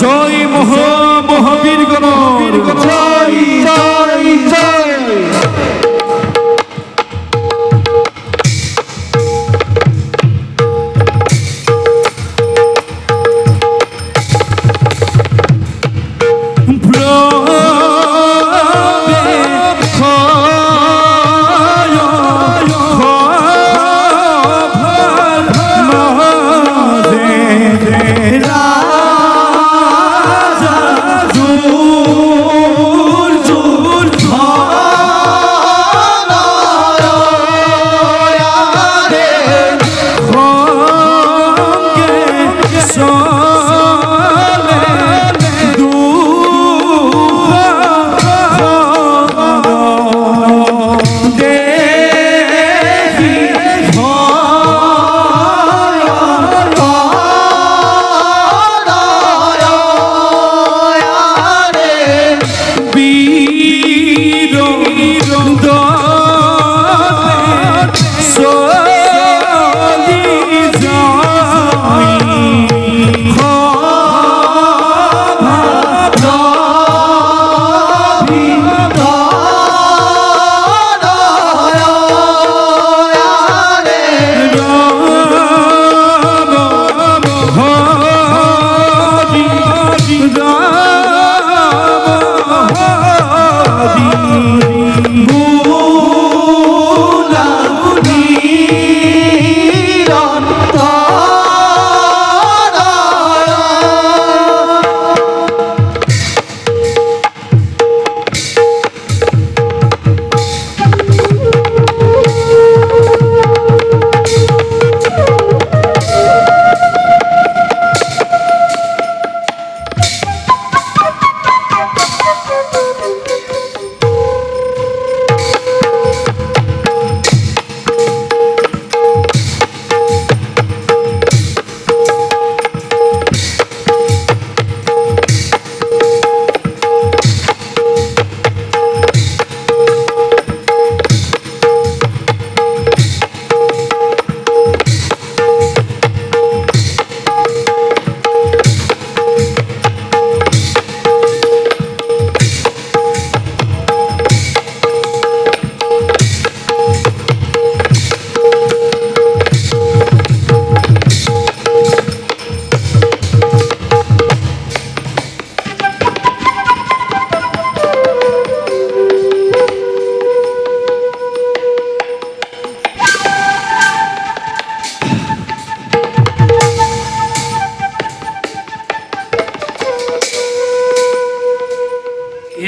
জয় মহাবীরগণ জয় জয় জয়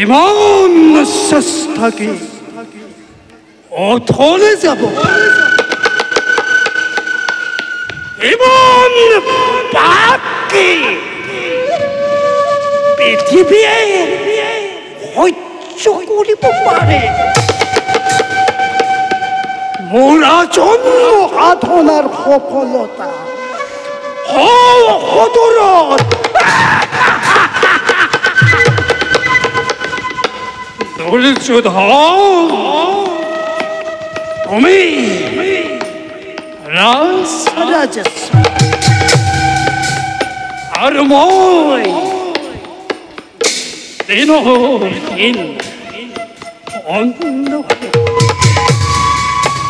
এমন নিঃশ্বাস থাকে অথলে যাব, এমন পাপকে পৃথিবী সহ্য করিব পারে। মোরা জন্ম সাধনার সফলতা সদরত ধৈর্য ধর, তুমি রাজস্ব আর মই দিন দিন অন্য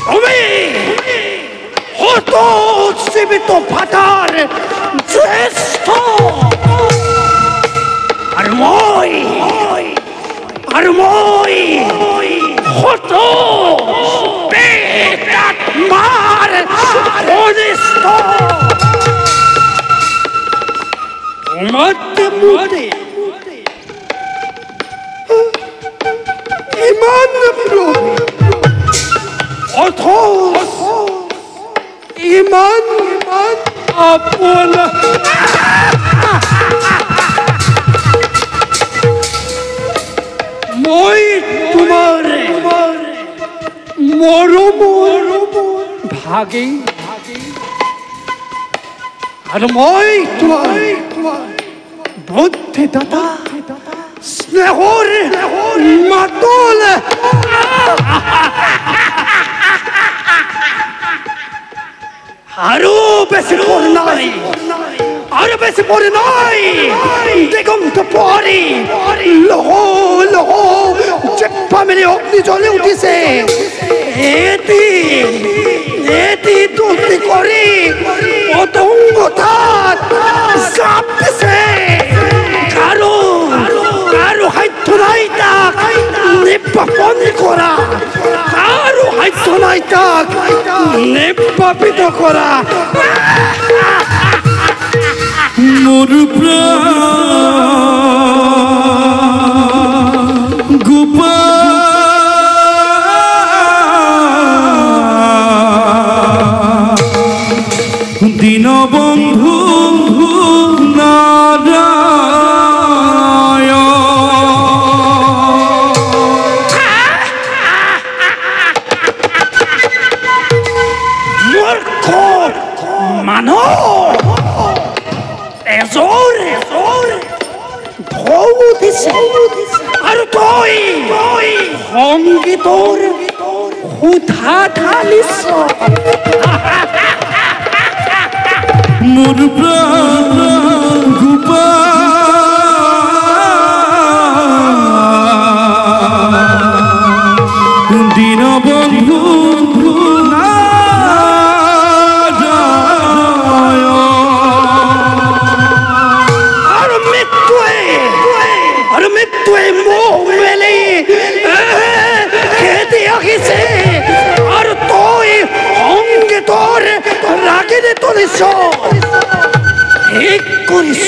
তুমি হত জীবিত ভাতার জ্যেষ্ঠ আর মই হত মার অনিষ্ট মধ্যে ইমান অথ ইমান আপন মই তোমার মরম ভাগে আর মই তোমার বুদ্ধি দাতা স্নেহর মাতল আরো বেশি নাই আকাশে পড়ে নয় দিগন্ত পরে লহ লহ চেপ্পা মেরে অগ্নি জ্বলে উঠেছে এটি এটি তুলতে করে পতঙ্গ তার চাপতেছে কারো কারো হাইতো নাই তাক নিপাপন করা কারো হাইতো নাই তাক নিপাপিত করা মোর প্রাণ গোপাল দীনবন্ধু আর তুই সঙ্গীতর হুথা ঢালিস মোর প্রাণ গোপাল দীনবন্ধু তুই মোহ মেলে খেতে আসিছে আর তুই অঙ্গে তোর রাগিনে তুলিস ঠিক করিস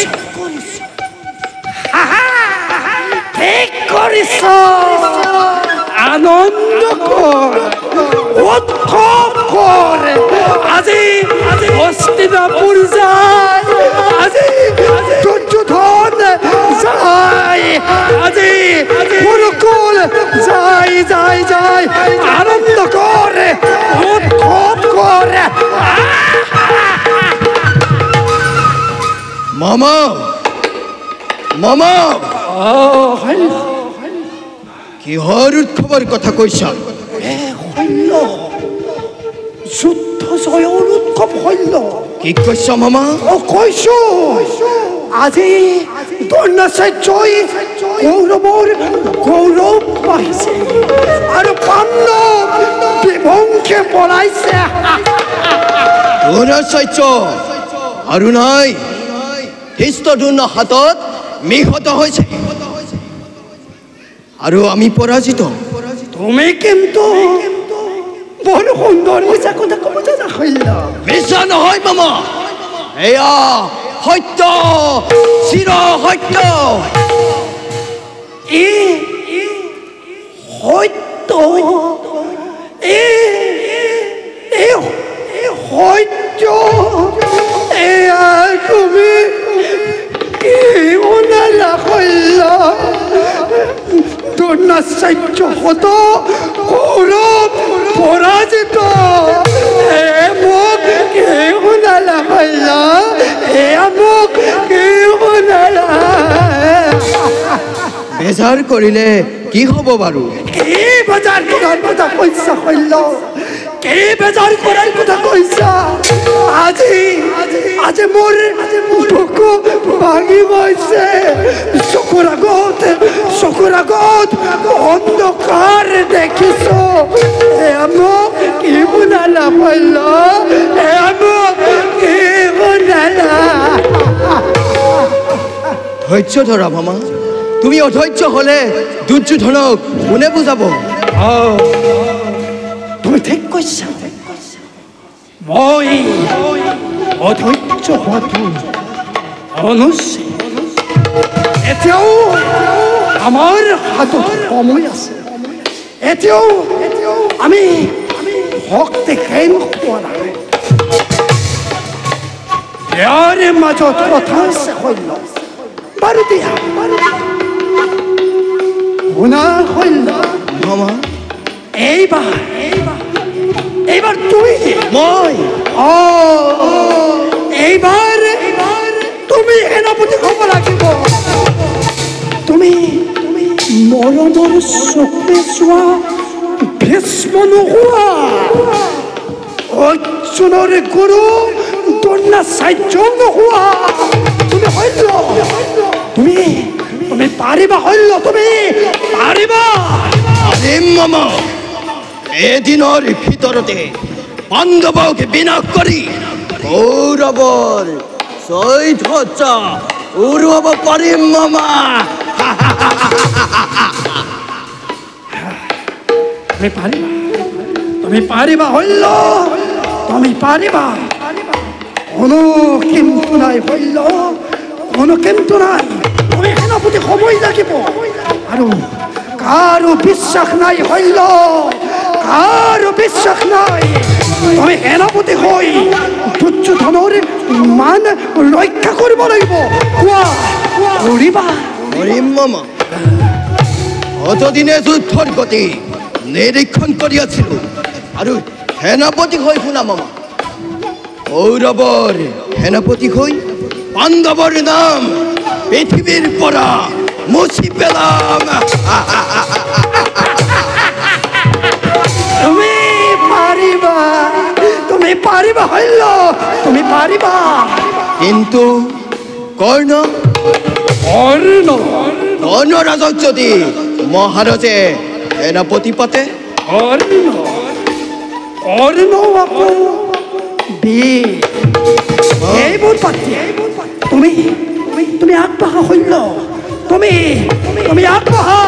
ঠিক করিস আনন্দ কর উৎসব কর আজি হস্তিনাপুর যায় আজি দুর্যোধন যায় আজি কুরুকুল যাই যাই যাই আনন্দ করে উৎসব করে মামা মামা কিহৰ উৎসৱৰ কথা কৈছা শৈল যুদ্ধ জয়ৰ উৎসৱ শৈল কি কৈছা মামা কৈছো আজি দ্ৰোণাচাৰ্যই কৌৰৱৰ গৌৰৱ পাইছে আৰু পাণ্ডৱ বিভংকে পলাইছে দ্ৰোণাচাৰ্য আৰু নাই ধৃষ্টদ্যুম্নৰ হাতত নিহত হৈছে আৰু আমি পৰাজিত তুমি কিন্তু বৰ সুন্দৰ মিছা কথা ক'ব জানা শৈল মিছা নহয় মামা এয়া সত্য চিৰ সত্য সত্য সত্য এয়া তুমি শুনালা শৈল দ্ৰোণাচাৰ্য হত কৌৰৱ পৰাজিত মোক কি শুনালা শৈল এয়া মোক কি শুনালা বেজাৰ কৰিলে কি হ'ব বাৰু কি বেজাৰ কৰাৰ কথা কৈছা শৈল কি বেজাৰ কৰাৰ কথা কৈছা আজি আজি মোৰ বুকু ভাঙি গৈছে চকুৰ আগত অন্ধকাৰ দেখিছো এয়া মোক কি শুনালা শৈল এয়া মোক কি শুনালা ধৈৰ্য ধৰা মামা তুমি অধৈৰ্য হলে দুৰ্যোধনক কোনে বুজাব তুমি ঠিক কৈছা মই অধৈৰ্য হোৱাটো অনুচিত এতিয়াও আমাৰ হাতত সময় আছে এতিয়াও আমি শক্তি হেন হোৱা নাই ইয়াৰে মাজত কথা আছে শৈল বাৰু দিয়া শুনা শৈল মামা এইবাৰ তুই মই এইবাৰ তুমি সেনাপতি হ'ব লাগিব তুমি মৰমৰ চকুৰে চোৱা ভীষ্ম নোহোৱা অৰ্জুনৰ গুৰু দ্ৰোণাচাৰ্য নোহোৱা তুমি হইল তুমি তুমি পাৰিবা হইল তুমি পাৰিবা পাৰিম মামা এদিনৰ ভিতৰতে পাণ্ডৱক বিনাশ কৰি কৌৰৱৰ চৈধ্য উৰুৱাব পাৰিম মামা তুমি পাৰিবা তুমি পাৰিবা হইল তুমি পাৰিবা কোনো কিন্তু নাই হইল কোনো কিন্তু নাই তুমি সেনাপতি সময় লাগিব আৰু কাৰো বিশ্বাস নাই হইল কাৰো বিশ্বাস নাই তুমি সেনাপতি হৈ দুৰ্যোধনৰ মান ৰক্ষা কৰিব লাগিব কোৱা কৰিবা কৰিম মামা অতদিনে যুদ্ধৰ গতি নিৰীক্ষণ কৰি আছিলো আৰু সেনাপতি হৈ শুনা মামা কৌৰৱৰ সেনাপতি হৈ পাণ্ডৱৰ নাম পৃথিৱীৰ পৰা মুছি পেলাম তুমি পাৰিবা হইল তুমি পাৰিবা কিন্তু কৰ্ণ ৰাজক যদি মহাৰাজে সেনাপতি পাতে এইবোৰ পাতি তুমি তুমি আগবাঢ়া হইল তুমি তুমি আগবাঢ়া